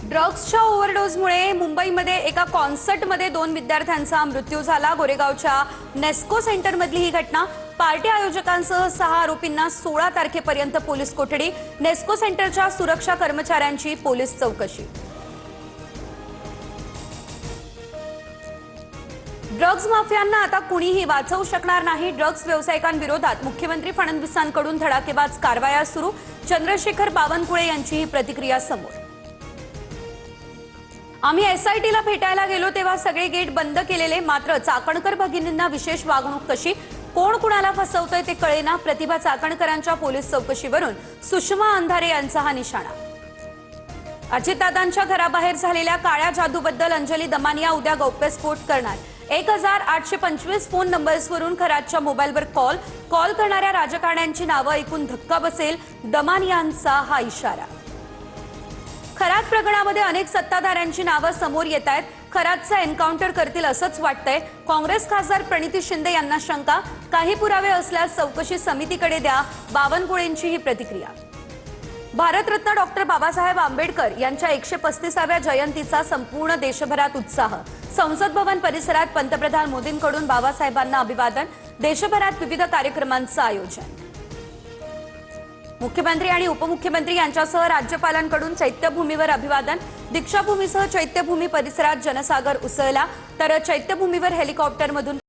ड्रग्सच्या ओव्हरडोजमुळे मुंबईमध्ये एका कॉन्सर्टमध्ये 2 विद्यार्थ्यांचा मृत्यू झाला। गोरेगावच्या नेस्को सेंटरमधली ही घटना। पार्टी आयोजकांसह 6 आरोपींना 16 तारखेपर्यंत पोलीस कोठडी। नेस्को सेंटरच्या सुरक्षा कर्मचाऱ्यांची पोलीस चौकशी। ड्रग्स माफियांना आता कुणीही वाचवू शकणार नाही। ड्रग्स व्यावसायिकांविरोधात मुख्यमंत्री फडणवीसांकडून धडाकेबाज कारवाया सुरू। चंद्रशेखर बावनकुळे यांची ही प्रतिक्रिया समोर। आम्ही एसआयटीला भेटायला गेलो तेव्हा सगळे गेट बंद केलेले, मात्र चाकणकर भगिनींना विशेष वागणूक कशी, कोण कुणाला फसवतंय ते कळेना। प्रतिभा चाकणकरांच्या पोलीस चौकशीवरून सुषमा अंधारे यांचा हा निशाणा। अजितदादांच्या घराबाहेर झालेल्या काळ्या जादूबद्दल अंजली दमानिया उद्या गौप्यस्फोट करणार। 1825 फोन नंबर्सवरून खरातच्या मोबाईलवर कॉल करणाऱ्या राजकारण्यांची नावं ऐकून धक्का बसेल, दमानियांचा हा इशारा। खरात प्रकरणामध्ये अनेक सत्ताधाऱ्यांची नावं समोर येत आहेत। खरातचा एन्काउंटर करतील असंच वाटतंय। काँग्रेस खासदार प्रणिती शिंदे यांना शंका, काही पुरावे असल्यास चौकशी समितीकडे द्या, बावनकुळेंची ही प्रतिक्रिया। भारतरत्न डॉक्टर बाबासाहेब आंबेडकर यांच्या 135व्या जयंतीचा संपूर्ण देशभरात उत्साह। संसद भवन परिसरात पंतप्रधान मोदींकडून बाबासाहेबांना अभिवादन। देशभरात विविध कार्यक्रमांचं आयोजन। मुख्यमंत्री आणि उपमुख्यमंत्री यांच्यासह राज्यपालांकडून चैत्यभूमीवर अभिवादन। दीक्षाभूमीसह चैत्यभूमी परिसरात जनसागर उसळला, तर चैत्यभूमीवर हेलिकॉप्टरमधून